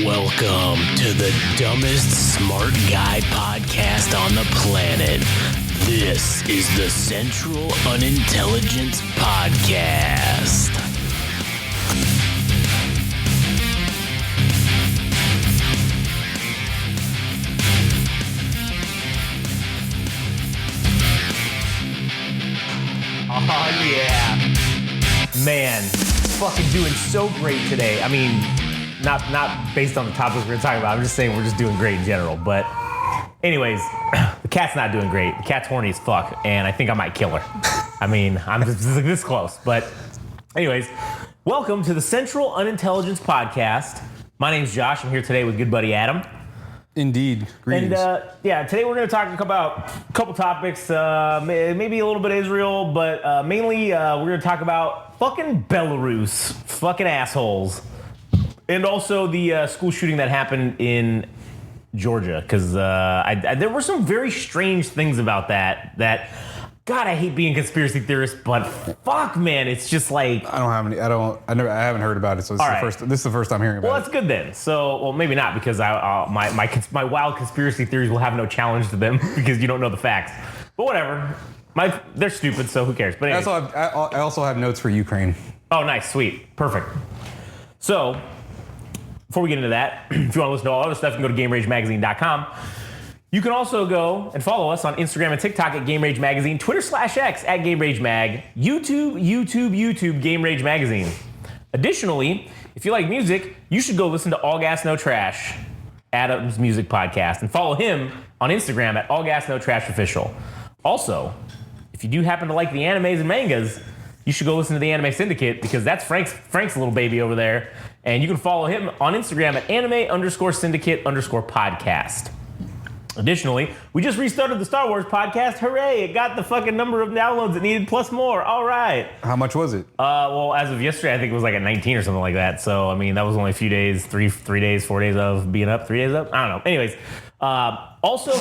Welcome to the dumbest smart guy podcast on the planet. This is the Central Unintelligence Podcast. Oh yeah. Man, fucking doing so great today. I mean, not based on the topics we're gonna talk about. I'm just saying we're just doing great in general. But anyways, the cat's not doing great. The cat's horny as fuck, and I think I might kill her. I mean, I'm just this close. But anyways, welcome to the Central Unintelligence Podcast. My name's Josh. I'm here today with good buddy Adam. Indeed. Greetings. And today we're going to talk about a couple topics, maybe a little bit of Israel, but mainly we're going to talk about fucking Belarus, fucking assholes, and also the school shooting that happened in Georgia, because there were some very strange things about that. God, I hate being a conspiracy theorist, but fuck, man, it's just like I haven't heard about it, so this is the first time hearing about it. Well, that's good then. So, well, maybe not, because my wild conspiracy theories will have no challenge to them because you don't know the facts. But whatever, they're stupid, so who cares? But anyways. I also have notes for Ukraine. Oh, nice, sweet, perfect. So, before we get into that, if you want to listen to all other stuff, you can go to GameRageMagazine.com. You can also go and follow us on Instagram and TikTok at Game Rage Magazine, Twitter /X at Game Rage Mag, YouTube, Game Rage Magazine. Additionally, if you like music, you should go listen to All Gas No Trash, Adam's music podcast, and follow him on Instagram at All Gas No Trash Official. Also, if you do happen to like the animes and mangas, you should go listen to the Anime Syndicate, because that's Frank's little baby over there, and you can follow him on Instagram at anime_syndicate_podcast. Additionally, we just restarted the Star Wars podcast. Hooray! It got the fucking number of downloads it needed plus more. All right. How much was it? Well, as of yesterday, I think it was like at 19 or something like that. So, I mean, that was only a few days, 4 days of being up, 3 days up. I don't know. Anyways, also,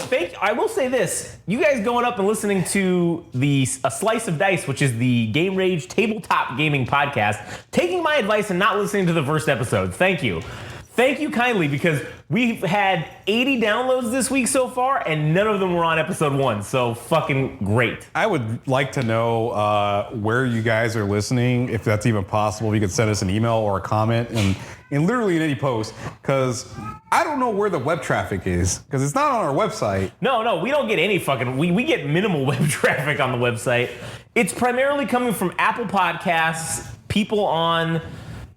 I will say this. You guys going up and listening to A Slice of Dice, which is the Game Rage tabletop gaming podcast, taking my advice and not listening to the first episode. Thank you. Thank you kindly, because we've had 80 downloads this week so far, and none of them were on episode 1. So fucking great. I would like to know where you guys are listening, if that's even possible. If you could send us an email or a comment, and literally in any post, because I don't know where the web traffic is, because it's not on our website. No, we don't get any fucking... We get minimal web traffic on the website. It's primarily coming from Apple Podcasts, people on...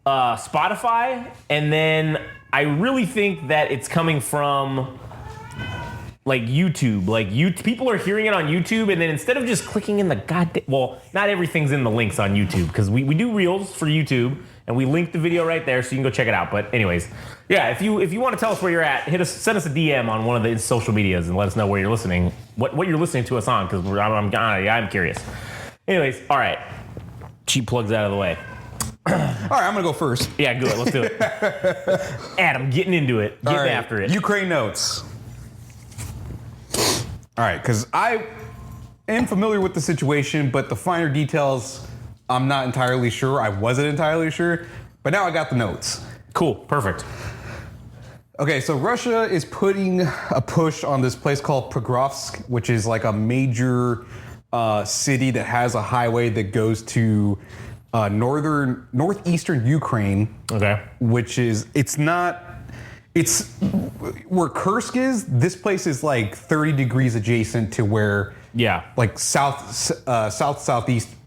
Spotify, and then I really think that it's coming from like YouTube. People are hearing it on YouTube, and then instead of just clicking in the goddamn... Well, not everything's in the links on YouTube, because we do Reels for YouTube, and we link the video right there, so you can go check it out. But anyways, yeah, if you want to tell us where you're at, send us a DM on one of the social medias and let us know where you're listening, what you're listening to us on, because I'm curious. Anyways, all right. Cheap plugs out of the way. All right, I'm going to go first. Yeah, good. Let's do it. Adam, getting into it. Getting after it. Ukraine notes. All right, because I am familiar with the situation, but the finer details, I'm not entirely sure. I wasn't entirely sure, but now I got the notes. Cool. Perfect. Okay, so Russia is putting a push on this place called Pokrovsk, which is like a major city that has a highway that goes to... northeastern Ukraine, okay, which is it's where Kursk is. This place is like 30 degrees adjacent to where, like southeast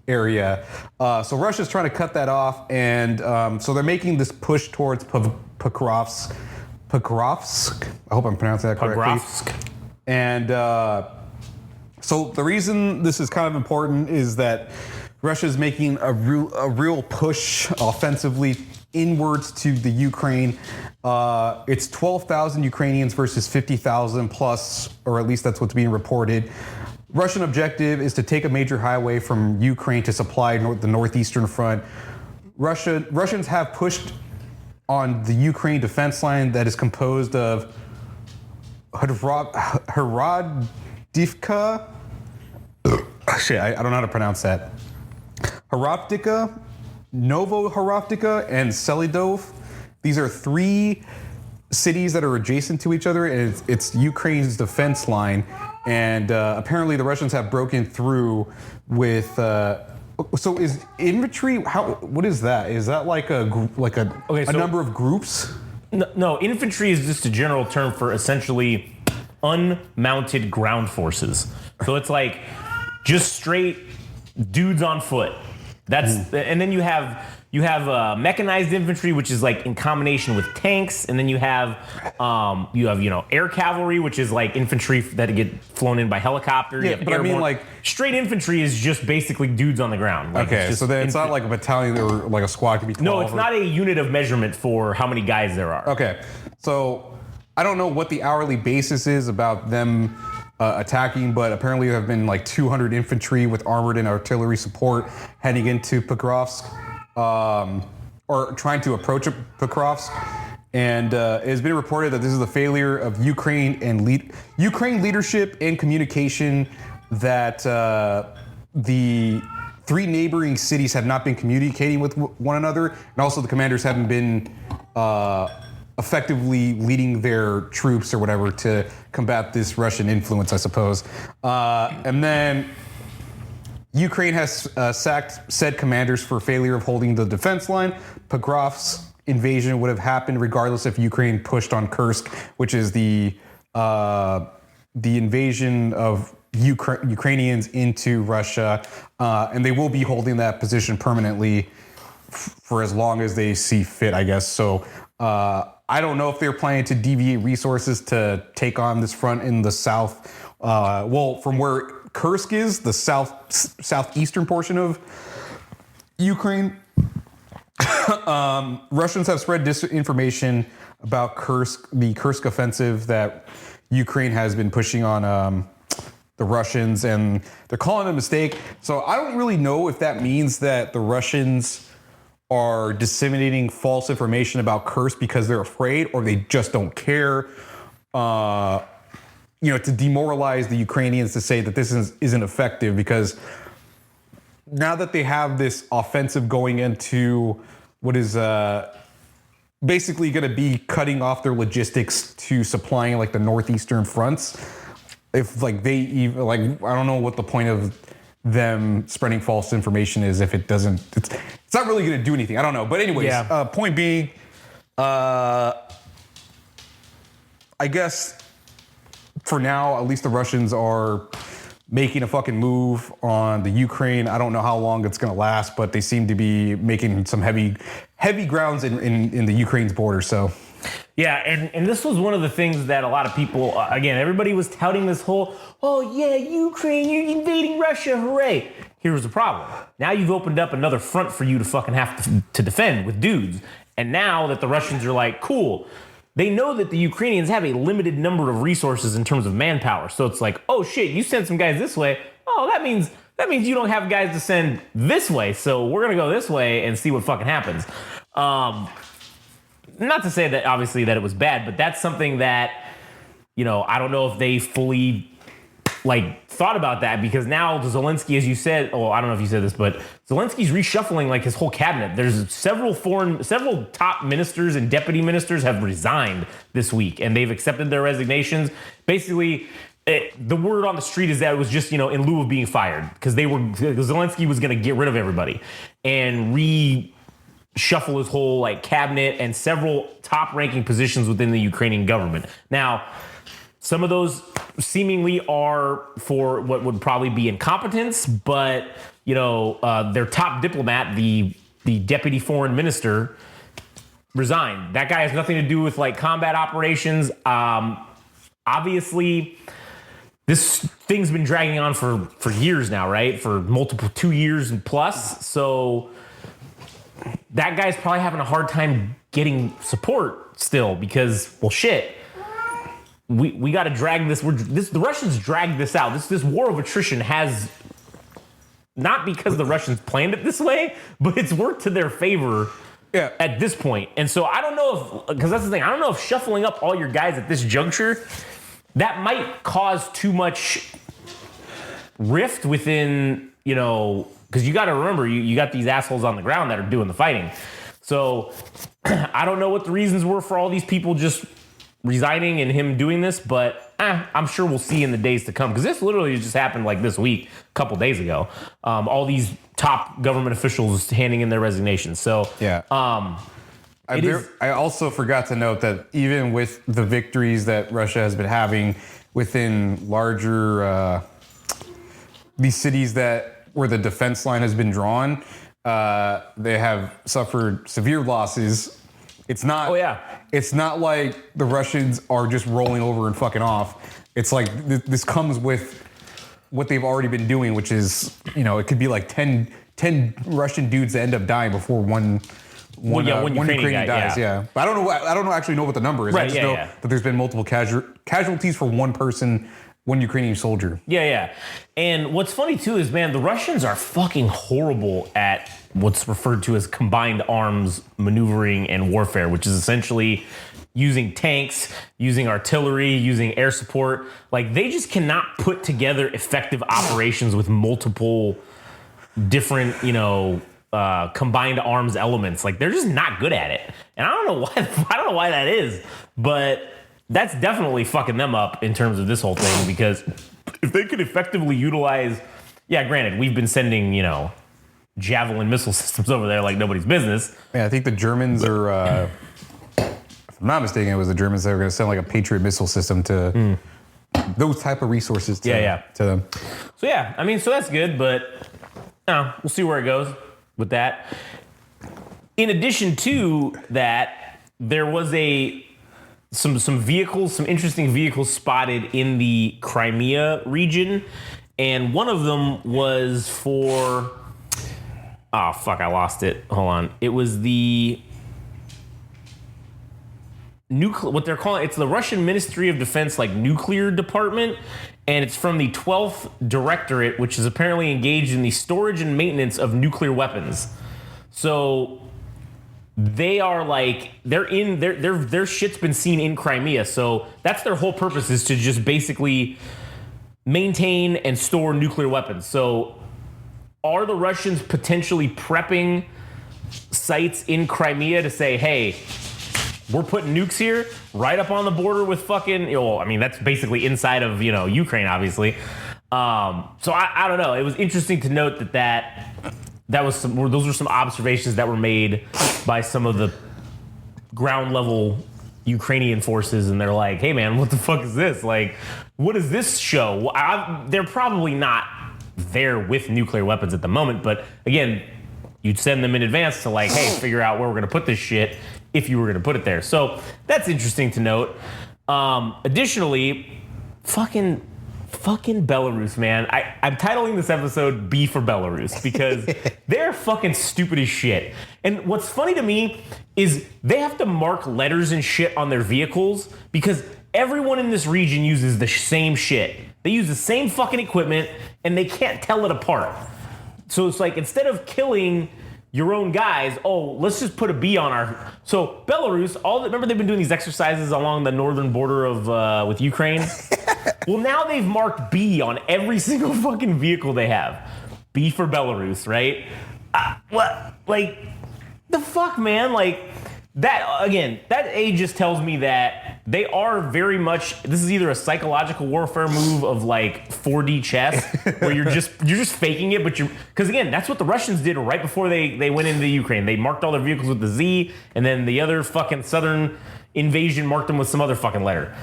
area. So Russia's trying to cut that off, and so they're making this push towards Pokrovsk. I hope I'm pronouncing that correctly. Pokrovsk. And so the reason this is kind of important is that Russia's making a real push offensively inwards to the Ukraine. It's 12,000 Ukrainians versus 50,000 plus, or at least that's what's being reported. Russian objective is to take a major highway from Ukraine to supply the northeastern front. Russians have pushed on the Ukraine defense line that is composed of Horodivka. Shit, I don't know how to pronounce that. Horovdika, Novohorovdika, and Selidov. These are three cities that are adjacent to each other, and it's Ukraine's defense line. And apparently the Russians have broken through with. So is infantry? What is that? Is that like a number of groups? No, infantry is just a general term for essentially unmounted ground forces. So it's like just straight dudes on foot. And then you have mechanized infantry, which is like in combination with tanks, and then you have air cavalry, which is like infantry that get flown in by helicopter. Yeah, but I mean, like, straight infantry is just basically dudes on the ground. Like, okay, so then it's not like a battalion or like a squad could be 12. No, it's not a unit of measurement for how many guys there are. Okay, so I don't know what the hourly basis is about them attacking, but apparently there have been like 200 infantry with armored and artillery support heading into Pokrovsk, or trying to approach Pokrovsk. And it has been reported that this is the failure of Ukraine leadership and communication, that the three neighboring cities have not been communicating with one another, and also the commanders haven't been effectively leading their troops or whatever to combat this Russian influence, I suppose. And then Ukraine has sacked said commanders for failure of holding the defense line. Pokrovsk's invasion would have happened regardless if Ukraine pushed on Kursk, which is the invasion of Ukrainians into Russia, and they will be holding that position permanently for as long as they see fit, I guess. So I don't know if they're planning to deviate resources to take on this front in the south. From where Kursk is, the southeastern portion of Ukraine. Russians have spread disinformation about the Kursk offensive that Ukraine has been pushing on the Russians, and they're calling it a mistake. So I don't really know if that means that the Russians are disseminating false information about Kursk because they're afraid, or they just don't care, to demoralize the Ukrainians, to say that this isn't effective, because now that they have this offensive going into what is basically going to be cutting off their logistics to supplying like the northeastern fronts, if like they even like, I don't know what the point of them spreading false information is if it doesn't, it's not really going to do anything. I don't know. But anyways, point being, I guess for now, at least the Russians are making a fucking move on the Ukraine. I don't know how long it's going to last, but they seem to be making some heavy grounds in the Ukraine's border. So. Yeah, and this was one of the things that a lot of people, again, everybody was touting this whole, oh yeah, Ukraine, you're invading Russia, hooray. Here's the problem. Now you've opened up another front for you to fucking have to defend with dudes. And now that the Russians are like, cool, they know that the Ukrainians have a limited number of resources in terms of manpower. So it's like, oh shit, you send some guys this way. Oh, that means you don't have guys to send this way. So we're going to go this way and see what fucking happens. Not to say that obviously that it was bad, but that's something that, I don't know if they fully thought about that, because now Zelensky, as you said, I don't know if you said this, but Zelensky's reshuffling his whole cabinet. There's several top ministers and deputy ministers have resigned this week, and they've accepted their resignations. Basically, the word on the street is that it was just, in lieu of being fired, because Zelensky was going to get rid of everybody and reshuffle his whole cabinet and several top-ranking positions within the Ukrainian government. Now, some of those seemingly are for what would probably be incompetence, but their top diplomat, the deputy foreign minister, resigned. That guy has nothing to do with combat operations. Obviously, this thing's been dragging on for years now, right? For multiple 2 years and plus. So that guy's probably having a hard time getting support still, because, well, shit. We got to drag this. The Russians dragged this out. This war of attrition has, not because the Russians planned it this way, but it's worked to their favor at this point. And so I don't know because that's the thing. I don't know if shuffling up all your guys at this juncture, that might cause too much rift within, because you got to remember, you got these assholes on the ground that are doing the fighting. So I don't know what the reasons were for all these people just resigning and him doing this, but I'm sure we'll see in the days to come, because this literally just happened like this week, a couple days ago. All these top government officials handing in their resignations. So yeah. I also forgot to note that even with the victories that Russia has been having within larger these cities where the defense line has been drawn, they have suffered severe losses. It's not. Oh yeah. It's not like the Russians are just rolling over and fucking off. It's like this comes with what they've already been doing, which is, it could be like 10 Russian dudes that end up dying before one Ukrainian dies. Yeah. But I don't actually know what the number is. Right, I just know that there's been multiple casualties for one person, one Ukrainian soldier. Yeah. And what's funny too is, man, the Russians are fucking horrible at what's referred to as combined arms maneuvering and warfare, which is essentially using tanks, using artillery, using air support. Like, they just cannot put together effective operations with multiple different, combined arms elements. Like, they're just not good at it. And I don't know why that is, but that's definitely fucking them up in terms of this whole thing, because if they could effectively utilize, granted, we've been sending, Javelin missile systems over there like nobody's business. Yeah, I think the Germans are, if I'm not mistaken, it was the Germans that were going to send like a Patriot missile system to those type of resources to them. So so that's good, but we'll see where it goes with that. In addition to that, there was some interesting vehicles spotted in the Crimea region, and one of them was for, oh fuck, I lost it. Hold on. It was the what they're calling, it's the Russian Ministry of Defense, like, nuclear department, and it's from the 12th Directorate, which is apparently engaged in the storage and maintenance of nuclear weapons. So they are like, their shit's been seen in Crimea. So that's their whole purpose, is to just basically maintain and store nuclear weapons. So are the Russians potentially prepping sites in Crimea to say, hey, we're putting nukes here right up on the border with fucking, that's basically inside of, Ukraine, obviously. So I don't know. It was interesting to note that was those were some observations that were made by some of the ground level Ukrainian forces, and they're like, hey man, what the fuck is this? Like, what does this show? They're probably not there with nuclear weapons at the moment, but again, you'd send them in advance to, like, hey, figure out where we're gonna put this shit if you were gonna put it there. So that's interesting to note. Additionally, fucking Belarus, man. I'm titling this episode B for Belarus because they're fucking stupid as shit. And what's funny to me is they have to mark letters and shit on their vehicles because everyone in this region uses the same shit. They use the same fucking equipment and they can't tell it apart. So it's like, instead of killing your own guys, let's just put a B on our... So Belarus, remember they've been doing these exercises along the northern border of with Ukraine? Well, now they've marked B on every single fucking vehicle they have. B for Belarus, right? What? Like, the fuck, man? Like, that just tells me that they are very much, this is either a psychological warfare move of like 4D chess, where you're just faking it, because again, that's what the Russians did right before they went into Ukraine. They marked all their vehicles with the Z, and then the other fucking southern invasion marked them with some other fucking letter.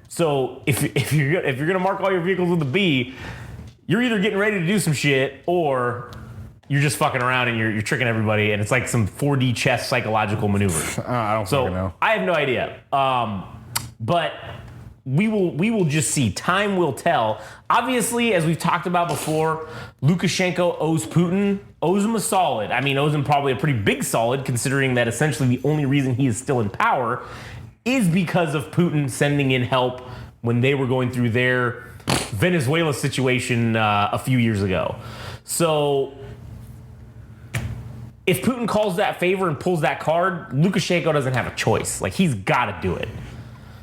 So if you're gonna mark all your vehicles with the B, you're either getting ready to do some shit, or you're just fucking around and you're tricking everybody, and it's like some 4D chess psychological maneuver. I don't fucking know. I have no idea. But we will just see. Time will tell. Obviously, as we've talked about before, Lukashenko owes him a solid. I mean, owes him probably a pretty big solid, considering that essentially the only reason he is still in power is because of Putin sending in help when they were going through their Venezuela situation a few years ago. So if Putin calls that favor and pulls that card, Lukashenko doesn't have a choice. Like, he's got to do it.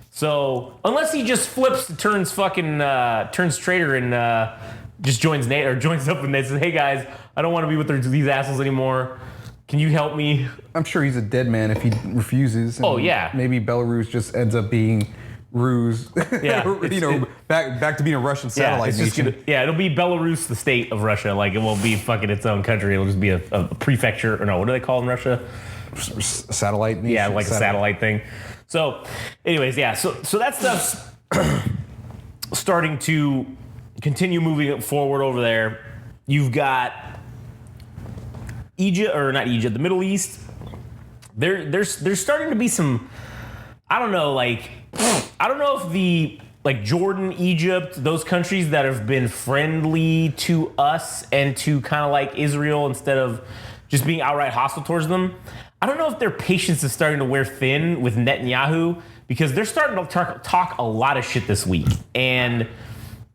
So unless he just turns traitor and just joins NATO, or joins up and says, hey guys, I don't want to be with these assholes anymore. Can you help me? I'm sure he's a dead man if he refuses. And Oh, yeah. Maybe Belarus just ends up being Ruse. Yeah, back to being a Russian satellite nation. It'll be Belarus, the state of Russia. Like, it won't be fucking its own country. It'll just be a prefecture. Or no, what do they call in Russia? Satellite nation? Yeah, like a satellite thing. So, anyways, yeah. So that stuff's starting to continue moving forward over there. You've got Egypt, or not Egypt, the Middle East. There's starting to be some, I don't know if the, like, Jordan, Egypt, those countries that have been friendly to us and to kind of like Israel instead of just being outright hostile towards them, I don't know if their patience is starting to wear thin with Netanyahu, because they're starting to talk a lot of shit this week. And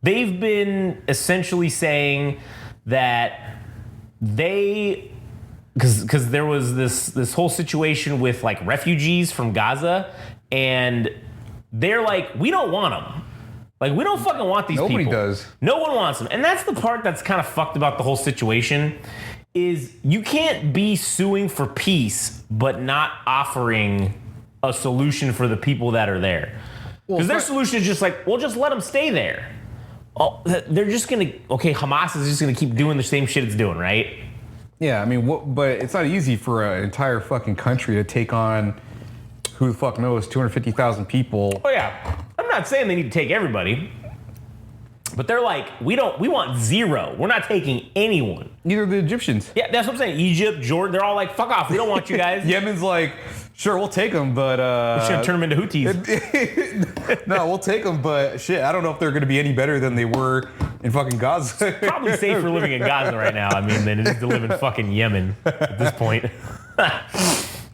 they've been essentially saying that because there was this whole situation with, like, refugees from Gaza, and they're like, we don't want them. Like, we don't fucking want these people. Nobody does. No one wants them. And that's the part that's kind of fucked about the whole situation, is you can't be suing for peace but not offering a solution for the people that are there. Because their solution is just like, well, just let them stay there. Oh, they're just going to, okay, Hamas is just going to keep doing the same shit it's doing, right? Yeah, I mean, but it's not easy for an entire fucking country to take on, who the fuck knows, 250,000 people. Oh, yeah. I'm not saying they need to take everybody. But they're like, we want zero. We're not taking anyone. Neither the Egyptians. Yeah, that's what I'm saying. Egypt, Jordan, they're all like, fuck off. We don't want you guys. Yemen's like, sure, we'll take them, but... we should turn them into Houthis. No, we'll take them, but shit, I don't know if they're going to be any better than they were in fucking Gaza. Probably safer living in Gaza right now, I mean, than it is to live in fucking Yemen at this point.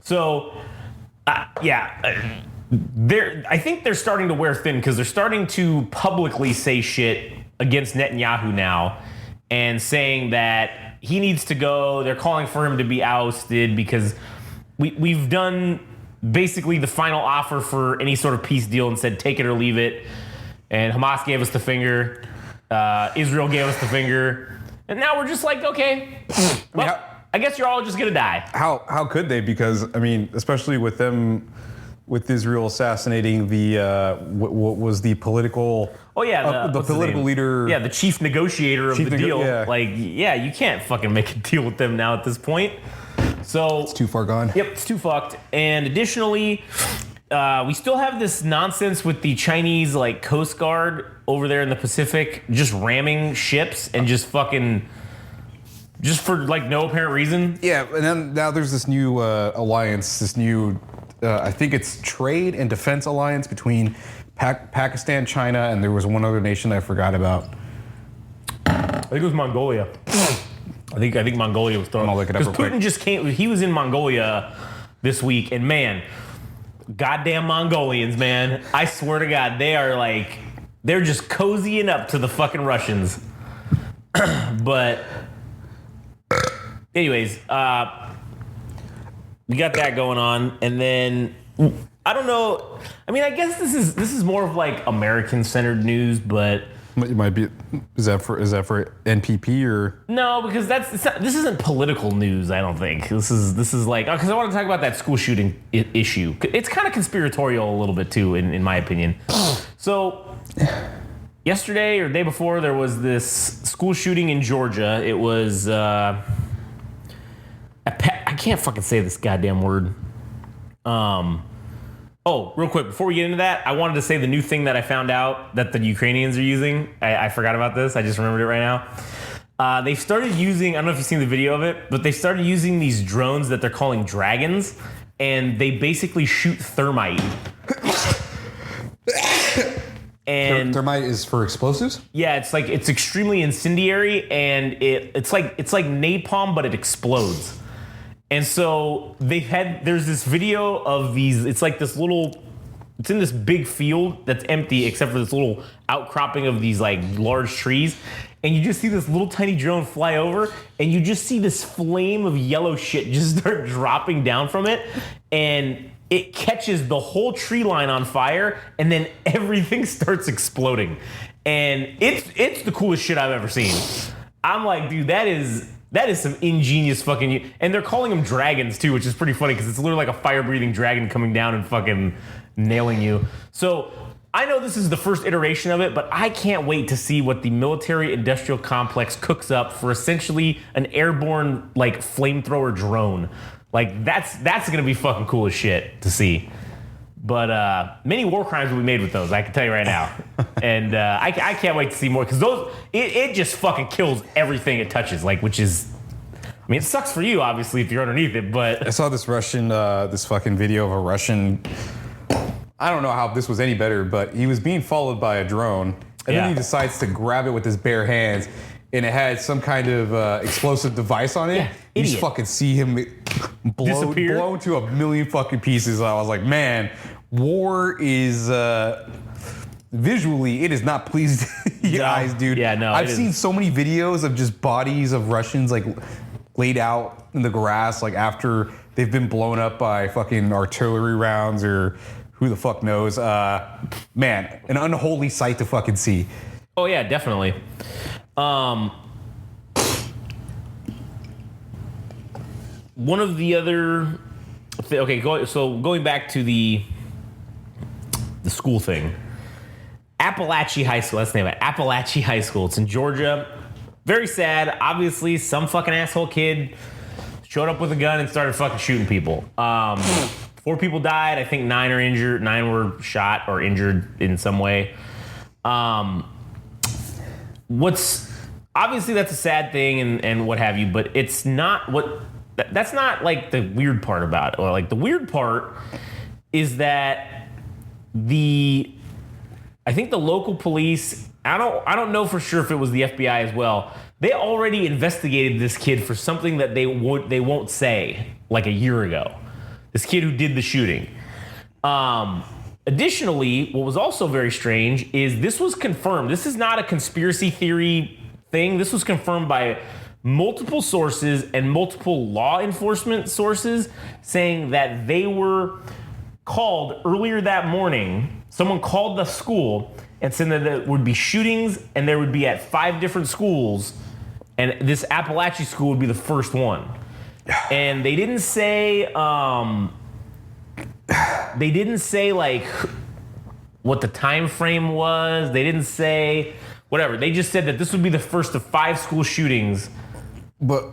So, yeah... I think they're starting to wear thin, because they're starting to publicly say shit against Netanyahu now and saying that he needs to go. They're calling for him to be ousted because we've done basically the final offer for any sort of peace deal and said take it or leave it. And Hamas gave us the finger. Israel gave us the finger. And now we're just like, okay, well, I guess you're all just going to die. How could they? Because, I mean, especially with them... with Israel assassinating the what was the political the political leader, the chief negotiator of the deal. You can't fucking make a deal with them now at this point. So it's too far gone. Yep, it's too fucked. And additionally, we still have this nonsense with the Chinese, like, Coast Guard over there in the Pacific just ramming ships and just fucking just for, like, no apparent reason. Yeah, and then now there's this new alliance, this new. I think it's trade and defense alliance between Pakistan, China, and there was one other nation I forgot about. I think it was Mongolia. I think Mongolia was thrown. I'll look it up because real Putin quick. just came. He was in Mongolia this week, and man, goddamn Mongolians, man! I swear to God, they're just cozying up to the fucking Russians. But, anyways. We got that going on, and then I don't know. I mean, I guess this is more of like American-centered news, but it might be. Is that for NPP or no? Because this isn't political news. I don't think this is like, because I want to talk about that school shooting issue. It's kind of conspiratorial a little bit too, in my opinion. So yesterday or the day before, there was this school shooting in Georgia. It was. I can't fucking say this goddamn word. Real quick, before we get into that, I wanted to say the new thing that I found out that the Ukrainians are using. I forgot about this. I just remembered it right now. They started using, I don't know if you've seen the video of it, but they started using these drones that they're calling dragons, and they basically shoot thermite. And thermite is for explosives? Yeah, it's extremely incendiary, and it's like napalm, but it explodes. And so there's this video of these, it's like this little, it's in this big field that's empty except for this little outcropping of these, like, large trees. And you just see this little tiny drone fly over, and you just see this flame of yellow shit just start dropping down from it. And it catches the whole tree line on fire, and then everything starts exploding. And it's the coolest shit I've ever seen. I'm like, dude, that is That is some ingenious fucking... And they're calling them dragons, too, which is pretty funny because it's literally like a fire-breathing dragon coming down and fucking nailing you. So I know this is the first iteration of it, but I can't wait to see what the military-industrial complex cooks up for essentially an airborne, like, flamethrower drone. Like, that's going to be fucking cool as shit to see. But many war crimes will be made with those, I can tell you right now. And I can't wait to see more, because it just fucking kills everything it touches, like, which is, I mean, it sucks for you, obviously, if you're underneath it, but... I saw this this fucking video of a Russian, I don't know how this was any better, but he was being followed by a drone, and then he decides to grab it with his bare hands, and it had some kind of explosive device on it. Yeah, you just idiot. fucking see him blow to a million fucking pieces. I was like, man, war is visually, it is not pleasing to your eyes, dude. Yeah, no, I've seen so many videos of just bodies of Russians like laid out in the grass, like after they've been blown up by fucking artillery rounds or who the fuck knows. Man, an unholy sight to fucking see. Oh, yeah, definitely. One of the other... going back to the school thing. Appalachia High School, that's the name of it. Appalachia High School. It's in Georgia. Very sad. Obviously, some fucking asshole kid showed up with a gun and started fucking shooting people. 4 people died. I think 9 are injured. 9 were shot or injured in some way. Obviously that's a sad thing and what have you, but it's not that's not like the weird part about it. Or like the weird part is that I think the local police, I don't know for sure if it was the FBI as well. They already investigated this kid for something that they won't say like a year ago. This kid who did the shooting. Additionally, what was also very strange is this was confirmed. This is not a conspiracy theory thing. This was confirmed by multiple sources and multiple law enforcement sources saying that they were called earlier that morning. Someone called the school and said that there would be shootings and there would be at 5 different schools, and this Appalachia school would be the first one. And they didn't say like what the time frame was. They didn't say whatever. They just said that this would be the first of 5 school shootings. But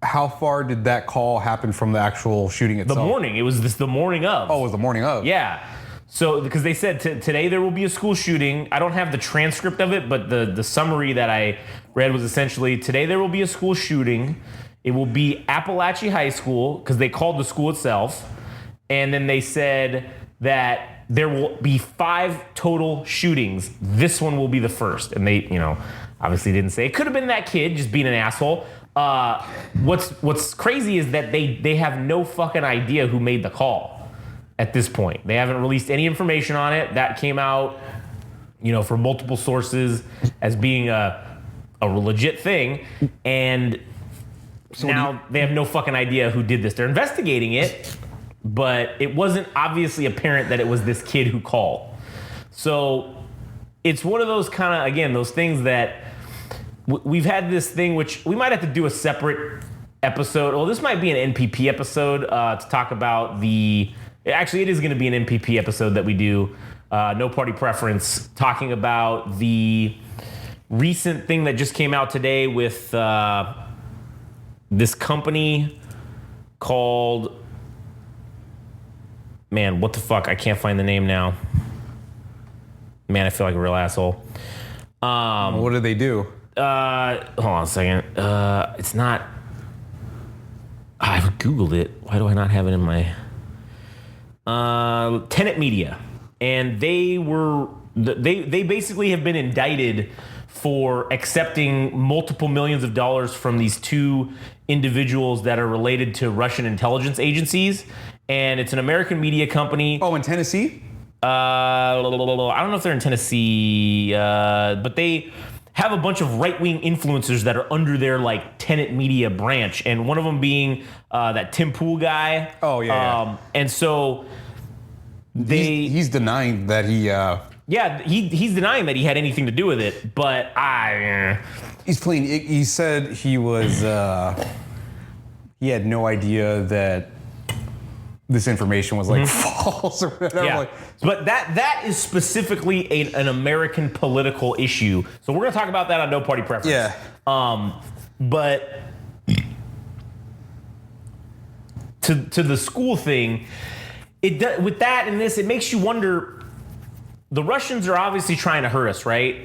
how far did that call happen from the actual shooting itself? The morning. It was the morning of. Oh, it was the morning of. Yeah. So, because they said today there will be a school shooting. I don't have the transcript of it, but the summary that I read was essentially, today there will be a school shooting. It will be Appalachia High School, because they called the school itself. And then they said that there will be 5 total shootings. This one will be the first. And they, obviously didn't say. It could have been that kid just being an asshole. What's crazy is that they have no fucking idea who made the call at this point. They haven't released any information on it. That came out, from multiple sources as being a legit thing. And so now they have no fucking idea who did this. They're investigating it, but it wasn't obviously apparent that it was this kid who called. So it's one of those kind of, again, those things that we've had this thing, which we might have to do a separate episode. Well, this might be an NPP episode to talk about actually, it is going to be an NPP episode that we do, No Party Preference, talking about the recent thing that just came out today with this company called, man, what the fuck? I can't find the name now. Man, I feel like a real asshole. What do they do? Hold on a second. It's not. I've Googled it. Why do I not have it in my... Tenet Media. And they basically have been indicted for accepting multiple millions of dollars from these 2 individuals that are related to Russian intelligence agencies. And it's an American media company. Oh, in Tennessee? I don't know if they're in Tennessee, but they have a bunch of right-wing influencers that are under their Tenet Media branch, and one of them being that Tim Pool guy. Oh yeah. And so he's denying that he Yeah, he's denying that he had anything to do with it, but He's playing. He said he was. He had no idea that this information was like false or whatever. yeah. Like, But that is specifically an American political issue. So we're gonna talk about that on No Party Preference. yeah. But to the school thing, with that and this, it makes you wonder. The Russians are obviously trying to hurt us, right?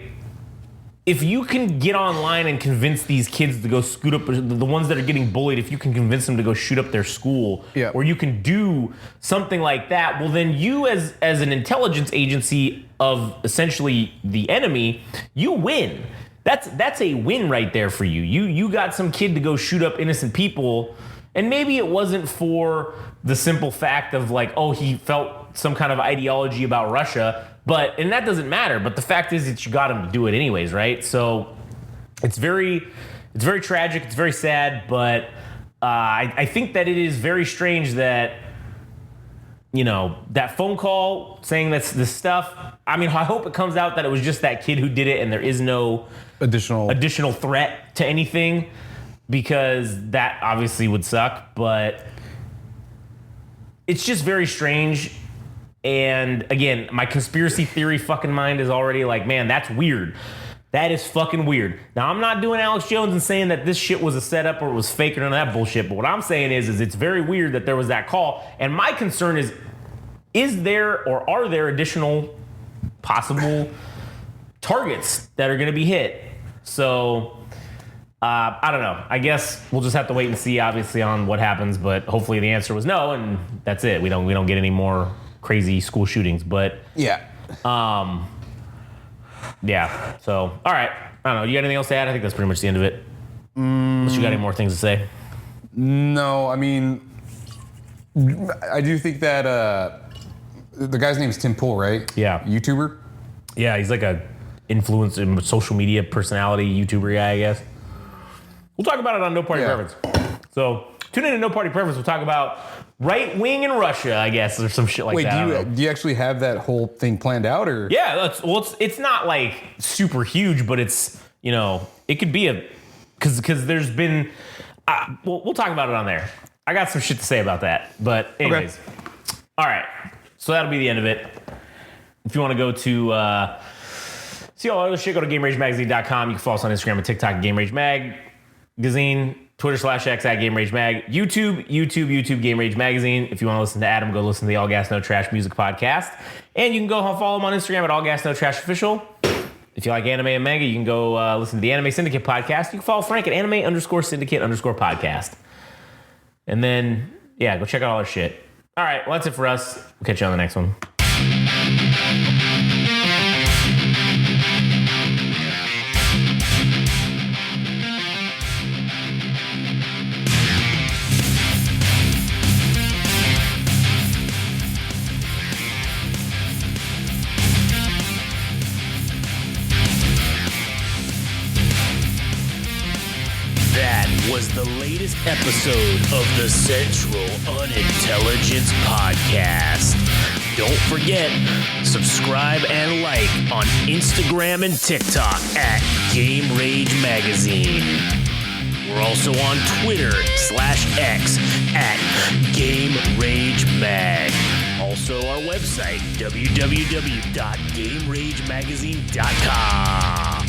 If you can get online and convince these kids to go scoot up, the ones that are getting bullied, if you can convince them to go shoot up their school, yeah. or you can do something like that, well, then you as an intelligence agency of essentially the enemy, you win. That's a win right there for you. You got some kid to go shoot up innocent people, and maybe it wasn't for the simple fact of like, oh, he felt some kind of ideology about Russia. And that doesn't matter. But the fact is that you got him to do it anyways, right? So it's very tragic. It's very sad. But I think that it is very strange that, that phone call saying this stuff. I mean, I hope it comes out that it was just that kid who did it and there is no additional threat to anything, because that obviously would suck. But it's just very strange. And again, my conspiracy theory fucking mind is already like, man, that's weird. That is fucking weird. Now, I'm not doing Alex Jones and saying that this shit was a setup or it was fake or none of that bullshit. But what I'm saying is it's very weird that there was that call. And my concern is there or are there additional possible targets that are going to be hit? So I don't know. I guess we'll just have to wait and see, obviously, on what happens. But hopefully the answer was no, and that's it. We don't get any more crazy school shootings. But yeah. Yeah. So, all right. I don't know. You got anything else to add? I think that's pretty much the end of it. Unless you got any more things to say. No, I mean, I do think that the guy's name is Tim Pool, right? Yeah. YouTuber? Yeah, he's like a influencer, social media personality, YouTuber guy, I guess. We'll talk about it on No Party Preference. So tune in to No Party Preference. We'll talk about right wing in Russia, I guess, or some shit like that. Wait, do you actually have that whole thing planned out, or? Yeah, it's not like super huge, but it's, it could be because there's been, we'll talk about it on there. I got some shit to say about that, but anyways. Okay. All right, so that'll be the end of it. If you want to go to see all other shit, go to GameRageMagazine.com. You can follow us on Instagram and TikTok at GameRageMagazine, Twitter/X at GameRageMag, YouTube Game Rage Magazine. If you want to listen to Adam, go listen to the All Gas No Trash music podcast. And you can go follow him on Instagram at All Gas No Trash Official. If you like anime and manga, you can go listen to the Anime Syndicate podcast. You can follow Frank at anime_syndicate_podcast. And then, go check out all our shit. All right, well, that's it for us. We'll catch you on the next one. That was the latest episode of the Central Unintelligence Podcast. Don't forget, subscribe and like on Instagram and TikTok at Game Rage Magazine. We're also on Twitter/X at Game Rage Mag. Also our website, www.GameRageMagazine.com.